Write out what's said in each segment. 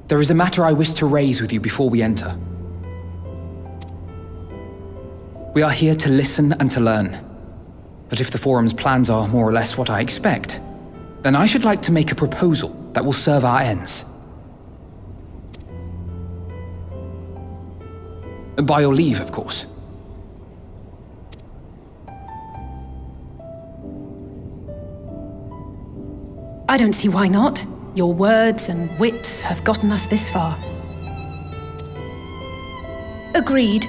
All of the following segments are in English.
There is a matter I wish to raise with you before we enter. We are here to listen and to learn. But if the Forum's plans are more or less what I expect, then I should like to make a proposal that will serve our ends. By your leave, of course. I don't see why not. Your words and wits have gotten us this far. Agreed.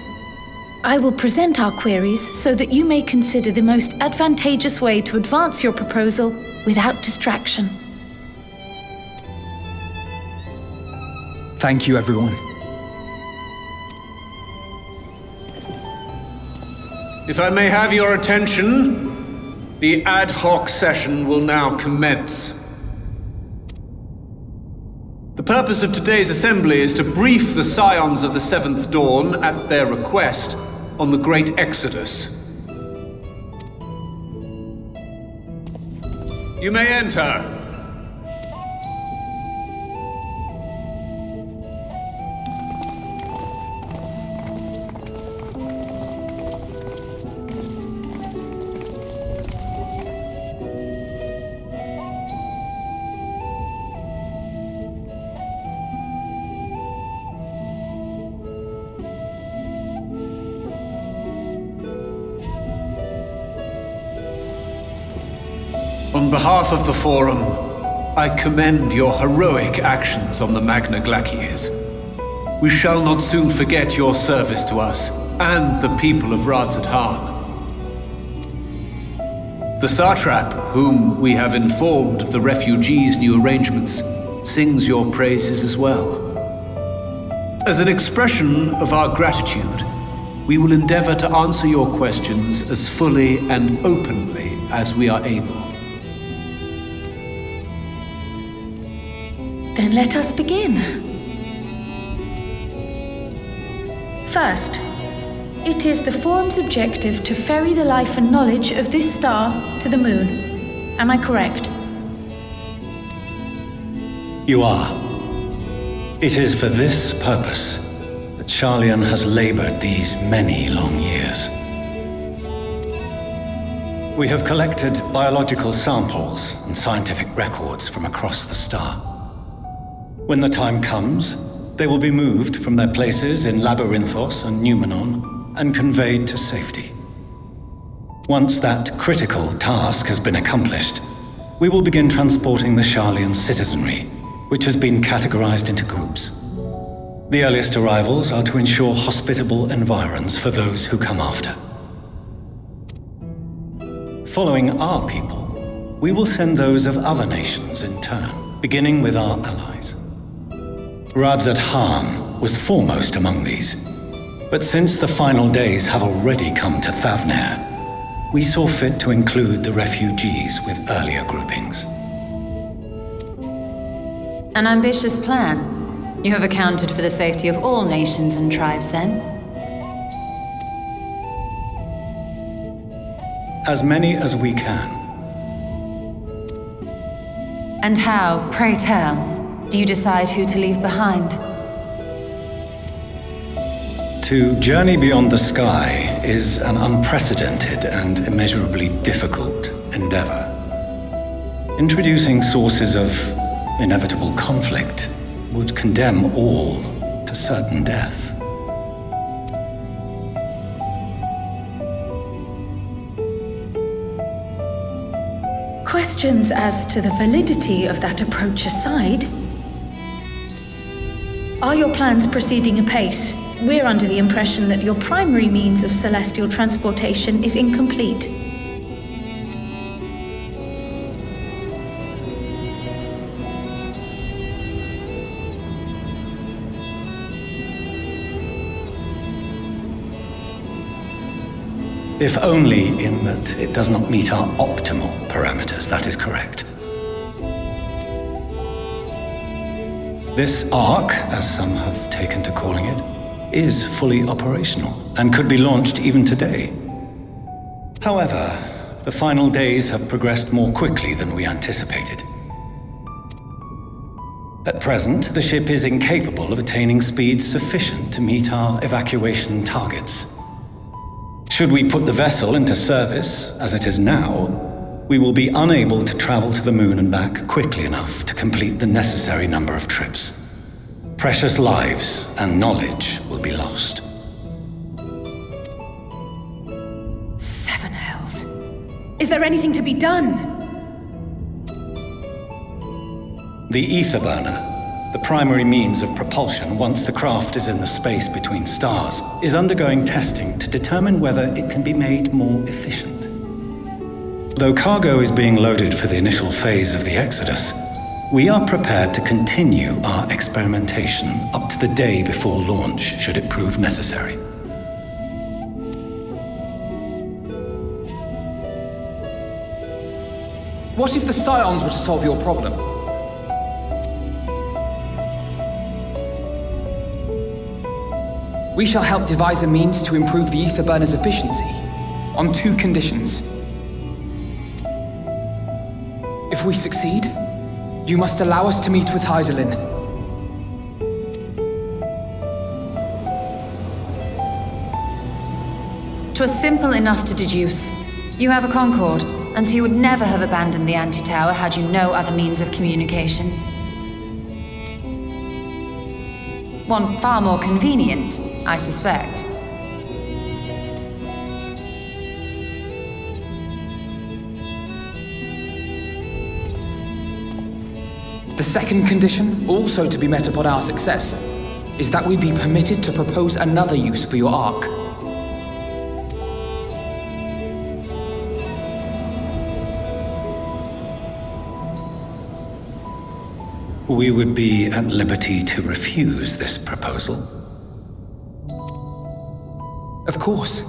I will present our queries so that you may consider the most advantageous way to advance your proposal without distraction. Thank you, everyone. If I may have your attention, the ad hoc session will now commence. The purpose of today's assembly is to brief the Scions of the Seventh Dawn, at their request, on the Great Exodus. You may enter. On behalf of the Forum, I commend your heroic actions on the Magna Glacies. We shall not soon forget your service to us and the people of Radzat Han. The Satrap, whom we have informed of the refugees' new arrangements, sings your praises as well. As an expression of our gratitude, we will endeavor to answer your questions as fully and openly as we are able. Then let us begin. First, it is the Forum's objective to ferry the life and knowledge of this star to the moon. Am I correct? You are. It is for this purpose that Sharlayan has labored these many long years. We have collected biological samples and scientific records from across the star. When the time comes, they will be moved from their places in Labyrinthos and Numenon and conveyed to safety. Once that critical task has been accomplished, we will begin transporting the Sharlayan citizenry, which has been categorized into groups. The earliest arrivals are to ensure hospitable environs for those who come after. Following our people, we will send those of other nations in turn, beginning with our allies. Radzat Han was foremost among these, but since the final days have already come to Thavnair, we saw fit to include the refugees with earlier groupings. An ambitious plan. You have accounted for the safety of all nations and tribes, then? As many as we can. And how, pray tell, do you decide who to leave behind? To journey beyond the sky is an unprecedented and immeasurably difficult endeavor. Introducing sources of inevitable conflict would condemn all to certain death. Questions as to the validity of that approach aside, are your plans proceeding apace? We're under the impression that your primary means of celestial transportation is incomplete. If only in that it does not meet our optimal parameters, that is correct. This arc, as some have taken to calling it, is fully operational and could be launched even today. However, the final days have progressed more quickly than we anticipated. At present, the ship is incapable of attaining speeds sufficient to meet our evacuation targets. Should we put the vessel into service, as it is now, we will be unable to travel to the moon and back quickly enough to complete the necessary number of trips. Precious lives and knowledge will be lost. Seven hells. Is there anything to be done? The ether burner, the primary means of propulsion once the craft is in the space between stars, is undergoing testing to determine whether it can be made more efficient. Though cargo is being loaded for the initial phase of the Exodus, we are prepared to continue our experimentation up to the day before launch, should it prove necessary. What if the Scions were to solve your problem? We shall help devise a means to improve the ether burner's efficiency, on 2 conditions. If we succeed, you must allow us to meet with Hydaelyn. "'Twas simple enough to deduce. You have a Concord, and so you would never have abandoned the anti-tower had you no other means of communication. One far more convenient, I suspect. The second condition, also to be met upon our success, is that we be permitted to propose another use for your Ark. We would be at liberty to refuse this proposal. Of course.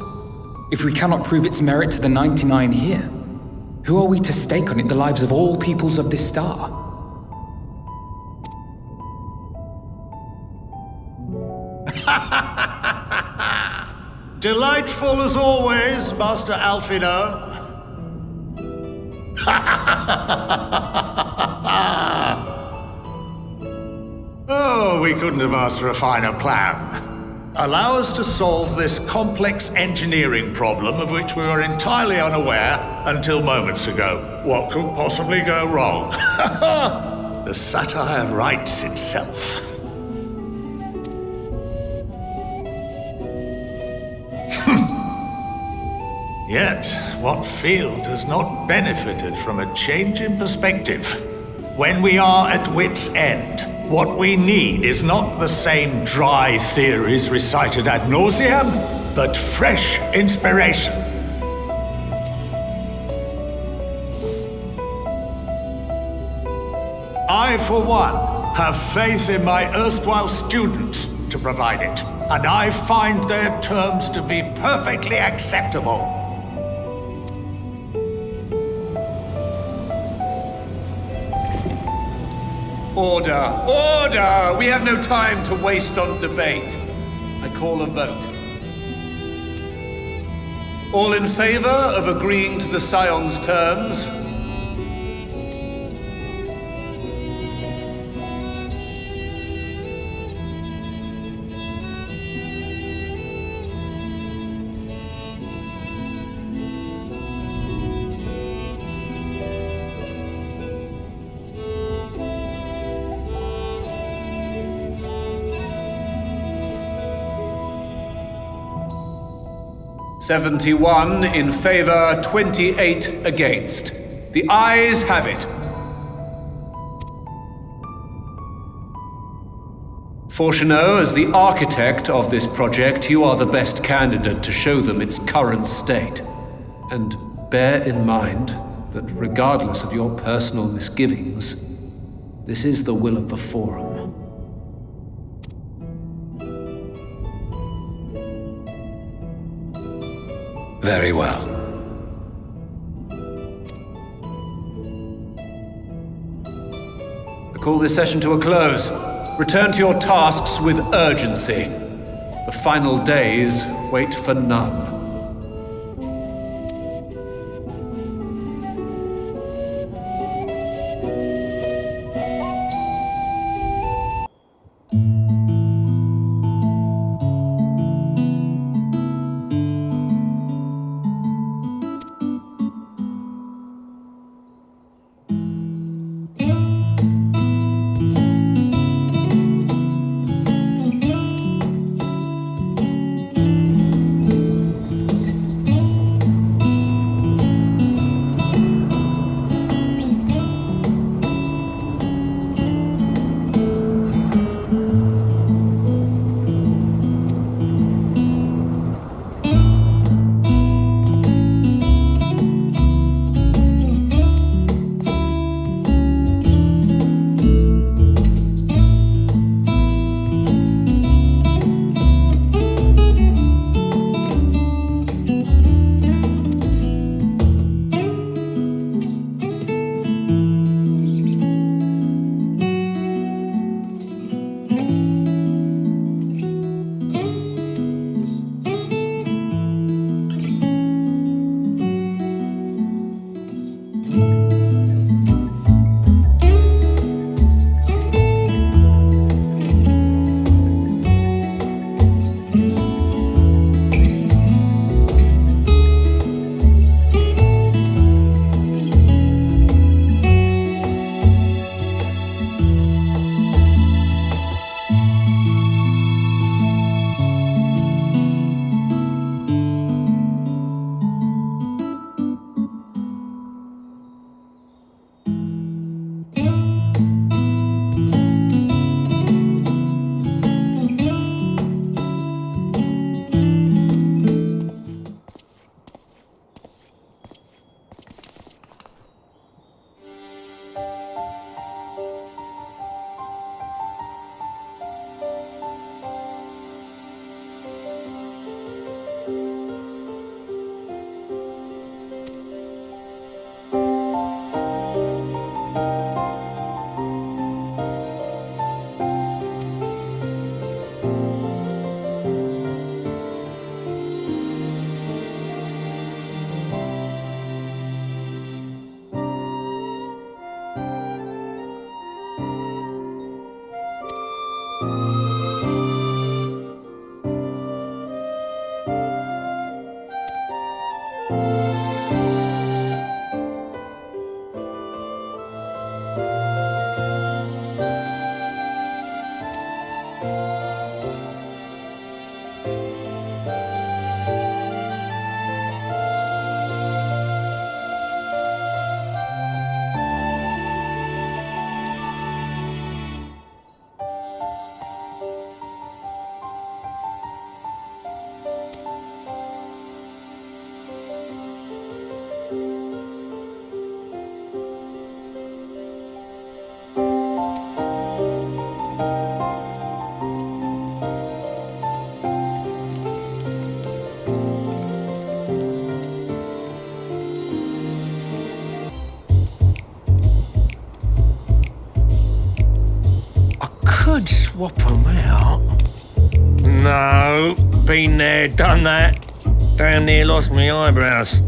If we cannot prove its merit to the 99 here, who are we to stake on it the lives of all peoples of this star? Delightful as always, Master Alfino. Oh, we couldn't have asked for a finer plan. Allow us to solve this complex engineering problem of which we were entirely unaware until moments ago. What could possibly go wrong? The satire writes itself. Yet, what field has not benefited from a change in perspective? When we are at wit's end, what we need is not the same dry theories recited ad nauseam, but fresh inspiration. I, for one, have faith in my erstwhile students to provide it, and I find their terms to be perfectly acceptable. Order! Order! We have no time to waste on debate. I call a vote. All in favor of agreeing to the Scion's terms? "71 in favor, 28 against. The ayes have it. Fortuneau, as the architect of this project, you are the best candidate to show them its current state. And bear in mind that regardless of your personal misgivings, this is the will of the Forum. Very well. I call this session to a close. Return to your tasks with urgency. The final days wait for none. could swap them out. No, been there, done that. Damn near lost my eyebrows.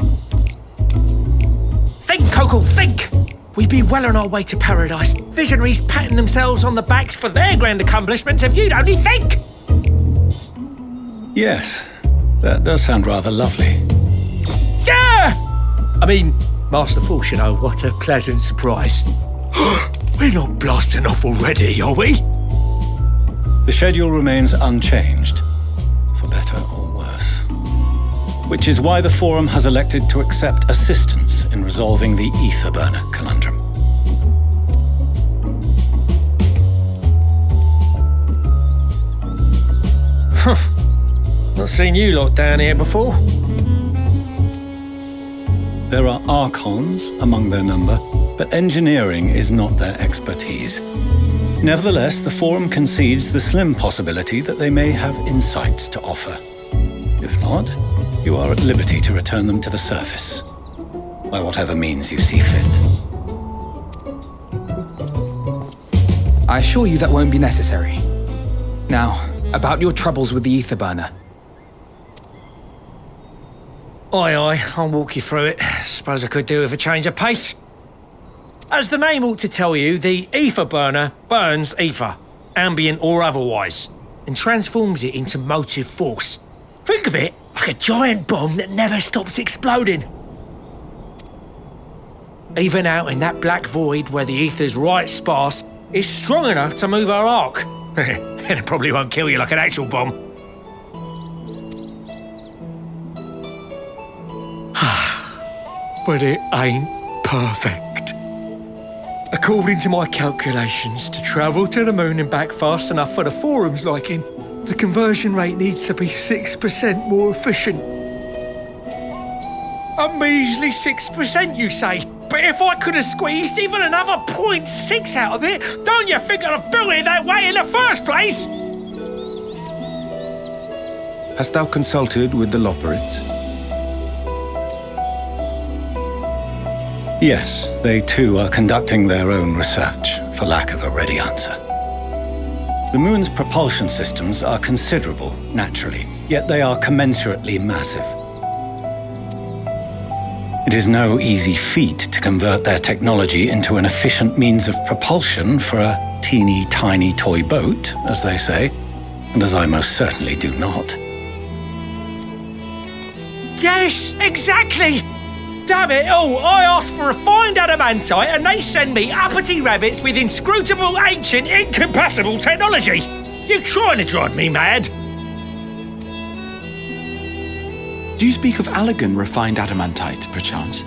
Think, Coco, think! We'd be well on our way to paradise. Visionaries patting themselves on the backs for their grand accomplishments if you'd only think! Yes, that does sound rather lovely. Yeah! I mean, masterful, you know, what a pleasant surprise. We're not blasting off already, are we? The schedule remains unchanged, for better or worse. Which is why the Forum has elected to accept assistance in resolving the ether burner conundrum. Not seen you lot down here before. There are Archons among their number, but engineering is not their expertise. Nevertheless, the Forum concedes the slim possibility that they may have insights to offer. If not, you are at liberty to return them to the surface, by whatever means you see fit. I assure you that won't be necessary. Now, about your troubles with the ether burner. Aye, I'll walk you through it. Suppose I could do with a change of pace. As the name ought to tell you, the ether burner burns ether, ambient or otherwise, and transforms it into motive force. Think of it like a giant bomb that never stops exploding. Even out in that black void where the ether's right sparse, it's strong enough to move our arc. And it probably won't kill you like an actual bomb. But it ain't perfect. According to my calculations, to travel to the moon and back fast enough for the Forum's liking, the conversion rate needs to be 6% more efficient. A measly 6%, you say? But if I could have squeezed even another 0.6 out of it, don't you think I'd have built it that way in the first place? Hast thou consulted with the Loperids? Yes, they too are conducting their own research, for lack of a ready answer. The moon's propulsion systems are considerable, naturally, yet they are commensurately massive. It is no easy feat to convert their technology into an efficient means of propulsion for a teeny tiny toy boat, as they say, and as I most certainly do not. Yes, exactly! Damn it all, I asked for refined adamantite and they send me uppity rabbits with inscrutable, ancient, incompatible technology! You're trying to drive me mad! Do you speak of Allegan refined adamantite, perchance?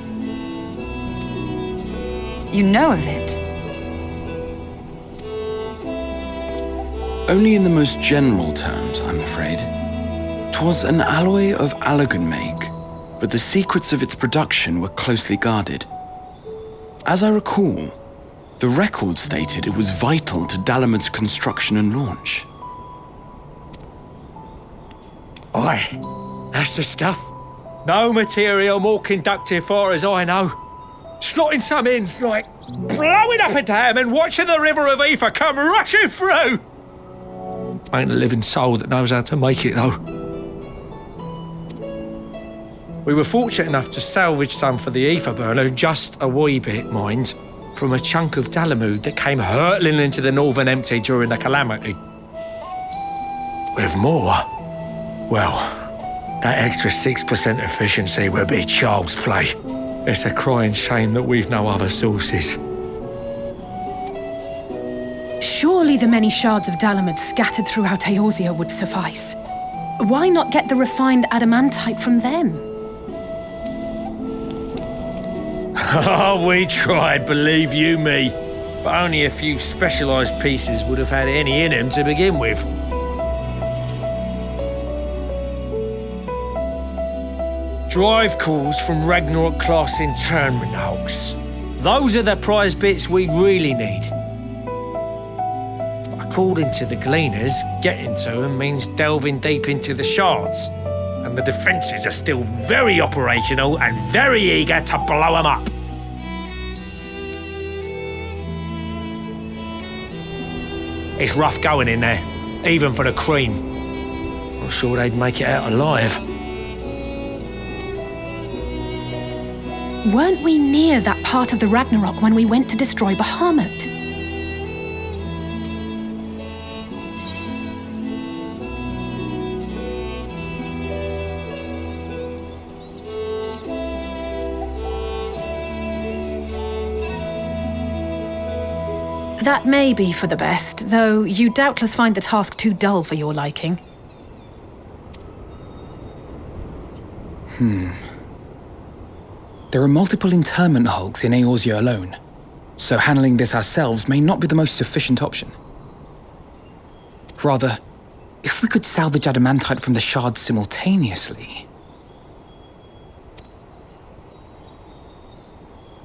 You know of it? Only in the most general terms, I'm afraid. 'Twas an alloy of Allegan make, but the secrets of its production were closely guarded. As I recall, the record stated it was vital to Dalamud's construction and launch. Aye, that's the stuff. No material more conductive far as I know. Slotting some in's like blowing up a dam and watching the river of ether come rushing through. Ain't a living soul that knows how to make it though. We were fortunate enough to salvage some for the ether burner, just a wee bit, mind, from a chunk of Dalamud that came hurtling into the Northern Empty during the calamity. With more, well, that extra 6% efficiency would be child's play. It's a crying shame that we've no other sources. Surely the many shards of Dalamud scattered throughout Eorzea would suffice. Why not get the refined adamantite from them? Oh, we tried, believe you me. But only a few specialised pieces would have had any in them to begin with. Drive calls from Ragnarok-class internment hulks. Those are the prize bits we really need. But according to the Gleaners, getting to them means delving deep into the shards. And the defences are still very operational and very eager to blow them up. It's rough going in there, even for the Queen. Not sure they'd make it out alive. Weren't we near that part of the Ragnarok when we went to destroy Bahamut? That may be for the best, though you doubtless find the task too dull for your liking. There are multiple internment hulks in Eorzea alone, so handling this ourselves may not be the most efficient option. Rather, if we could salvage adamantite from the shards simultaneously...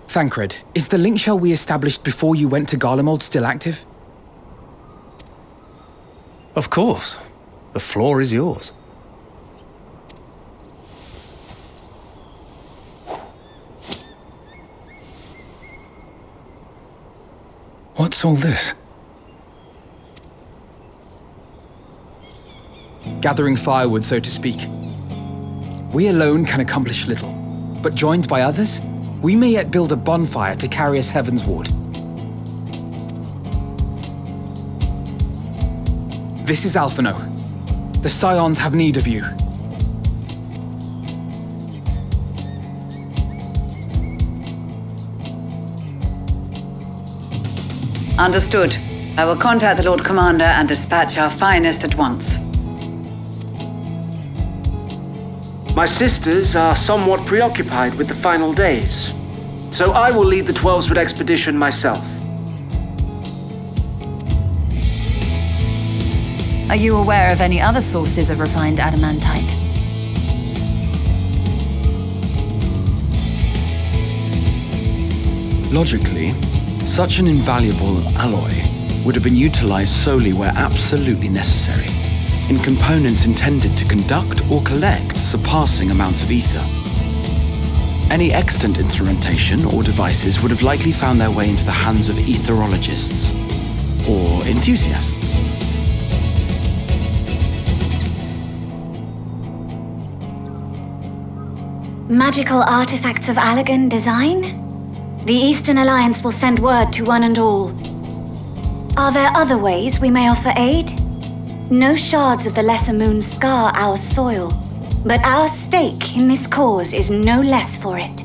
Thancred, is the link shell we established before you went to Garlemald still active? Of course. The floor is yours. What's all this? Gathering firewood, so to speak. We alone can accomplish little, but joined by others, we may yet build a bonfire to carry us heavensward. This is Alphino. The Scions have need of you. Understood. I will contact the Lord Commander and dispatch our finest at once. My sisters are somewhat preoccupied with the final days, so I will lead the 12-Sword expedition myself. Are you aware of any other sources of refined adamantite? Logically, such an invaluable alloy would have been utilized solely where absolutely necessary, in components intended to conduct or collect surpassing amounts of ether. Any extant instrumentation or devices would have likely found their way into the hands of etherologists or enthusiasts. Magical artifacts of Allagan design? The Eastern Alliance will send word to one and all. Are there other ways we may offer aid? No shards of the Lesser Moon scar our soil, but our stake in this cause is no less for it.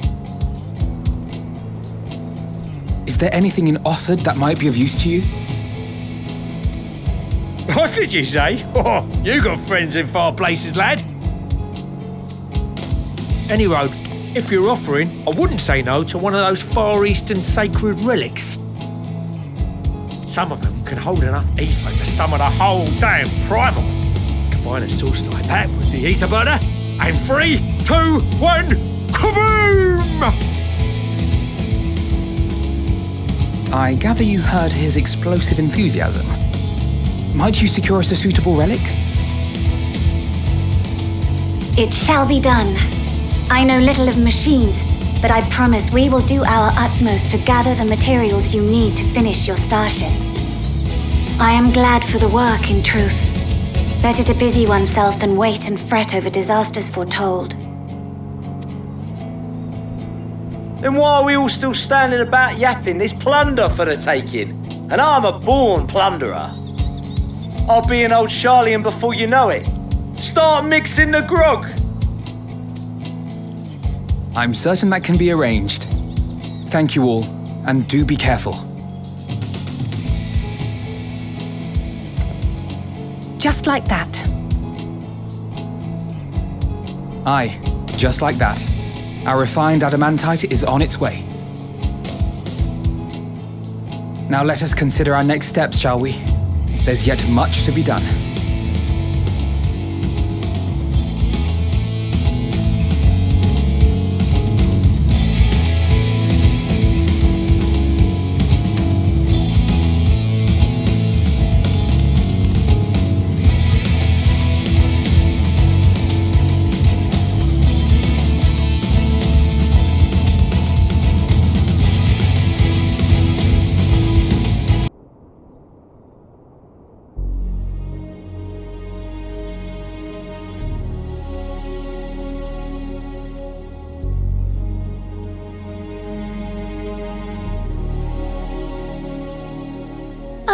Is there anything in Othard that might be of use to you? What did you say? Oh, you got friends in far places, lad. Anyway, if you're offering, I wouldn't say no to one of those Far Eastern sacred relics. Some of them can hold enough ether to summon a whole damn primal. Combine a source like that with the ether burner, and 3, 2, 1, kaboom! I gather you heard his explosive enthusiasm. Might you secure us a suitable relic? It shall be done. I know little of machines, but I promise we will do our utmost to gather the materials you need to finish your starship. I am glad for the work, in truth. Better to busy oneself than wait and fret over disasters foretold. Then why are we all still standing about yapping? There's plunder for the taking, and I'm a born plunderer. I'll be an old Charlian before you know it. Start mixing the grog. I'm certain that can be arranged. Thank you all, and do be careful. Just like that. Aye, just like that. Our refined adamantite is on its way. Now let us consider our next steps, shall we? There's yet much to be done.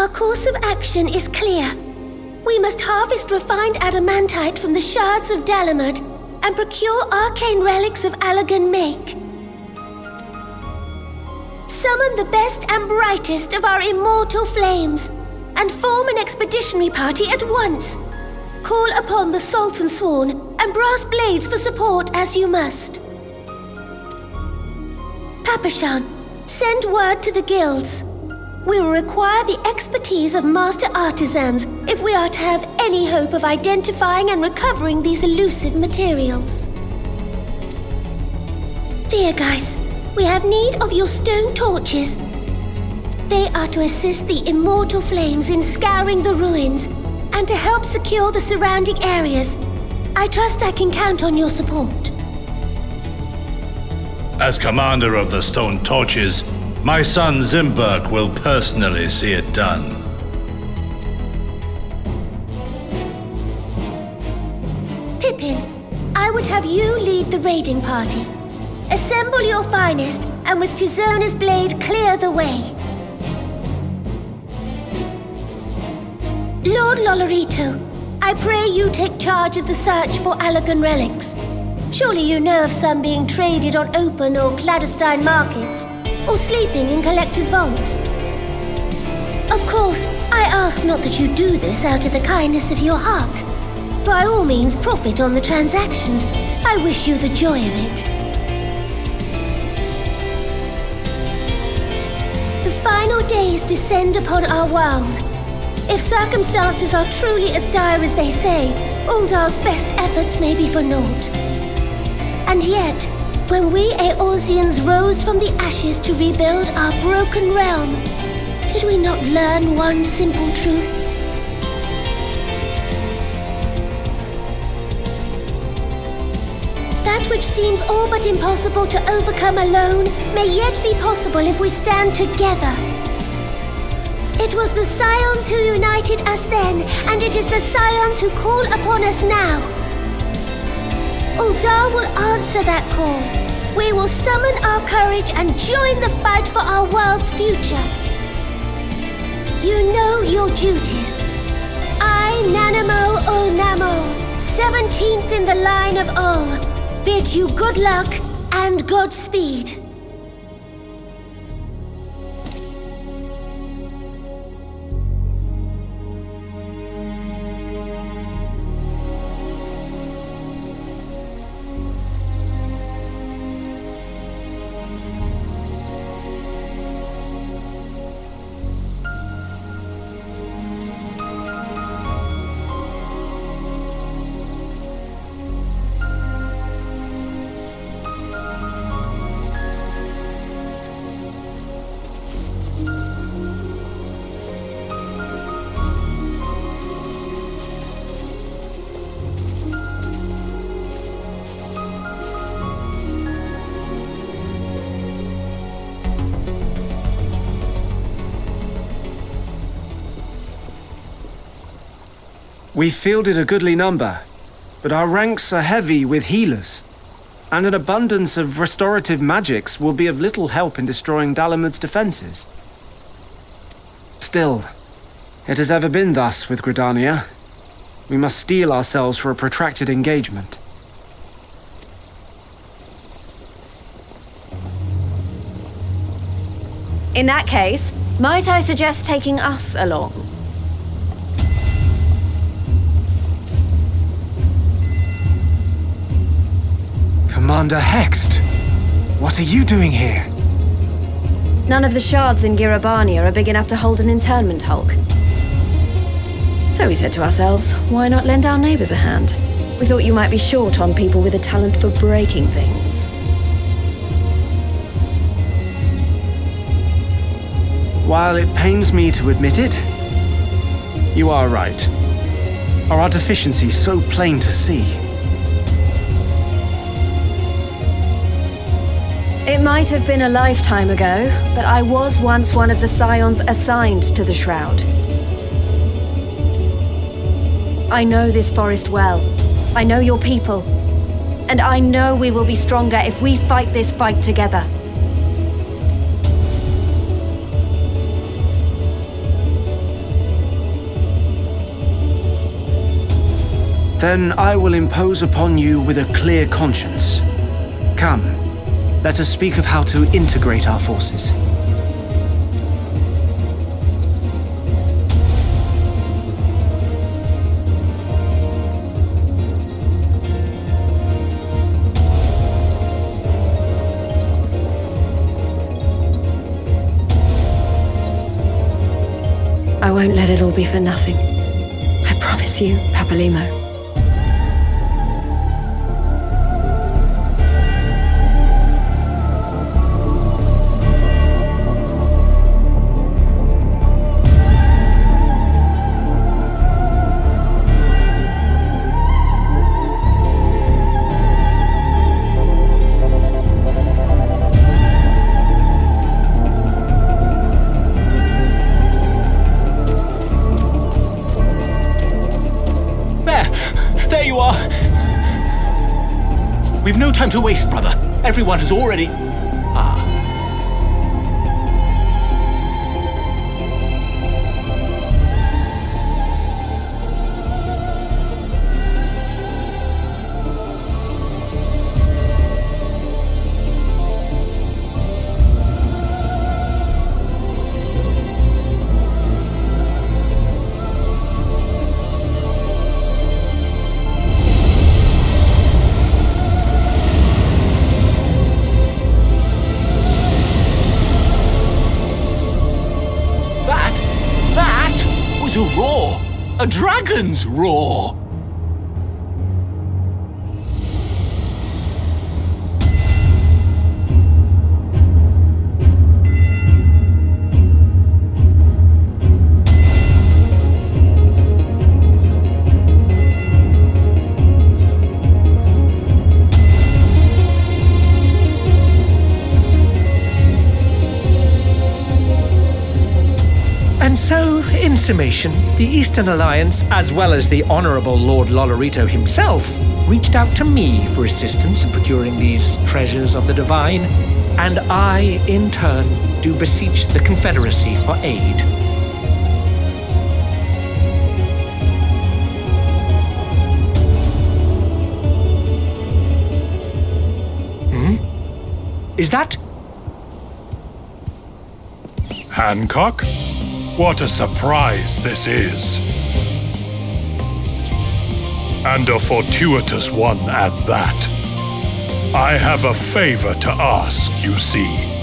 Our course of action is clear. We must harvest refined adamantite from the shards of Dalamud and procure arcane relics of Allagan make. Summon the best and brightest of our immortal flames and form an expeditionary party at once. Call upon the Sultan Sworn and Brass Blades for support as you must. Papashan, send word to the guilds. We will require the expertise of master artisans if we are to have any hope of identifying and recovering these elusive materials. Viergeist, we have need of your stone torches. They are to assist the immortal flames in scouring the ruins and to help secure the surrounding areas. I trust I can count on your support. As commander of the Stone Torches, my son Zimberk will personally see it done. Pippin, I would have you lead the raiding party. Assemble your finest, and with Tizona's blade, clear the way. Lord Lolorito, I pray you take charge of the search for Allagan relics. Surely you know of some being traded on open or clandestine markets, or sleeping in collectors' vaults. Of course, I ask not that you do this out of the kindness of your heart. By all means, profit on the transactions. I wish you the joy of it. The final days descend upon our world. If circumstances are truly as dire as they say, Uldar's best efforts may be for naught. And yet, when we Eorzeans rose from the ashes to rebuild our broken realm, did we not learn one simple truth? That which seems all but impossible to overcome alone may yet be possible if we stand together. It was the Scions who united us then, and it is the Scions who call upon us now. Uldar will answer that call. We will summon our courage and join the fight for our world's future. You know your duties. I, Nanamo Ulnamo, 17th in the line of Ul, bid you good luck and Godspeed. We fielded a goodly number, but our ranks are heavy with healers, and an abundance of restorative magics will be of little help in destroying Dalamud's defenses. Still, it has ever been thus with Gridania. We must steel ourselves for a protracted engagement. In that case, might I suggest taking us along? Commander Hext, what are you doing here? None of the shards in Girabania are big enough to hold an internment hulk. So we said to ourselves, why not lend our neighbors a hand? We thought you might be short on people with a talent for breaking things. While it pains me to admit it, you are right. Our deficiency so plain to see. It might have been a lifetime ago, but I was once one of the Scions assigned to the Shroud. I know this forest well. I know your people. And I know we will be stronger if we fight this fight together. Then I will impose upon you with a clear conscience. Come, let us speak of how to integrate our forces. I won't let it all be for nothing. I promise you, Papalimo. There you are! We've no time to waste, brother. Everyone has already... That was a roar! A dragon's roar! And so, in summation, the Eastern Alliance, as well as the Honourable Lord Lolorito himself, reached out to me for assistance in procuring these treasures of the divine, and I, in turn, do beseech the Confederacy for aid. Is that... Hancock? What a surprise this is. And a fortuitous one at that. I have a favor to ask, you see.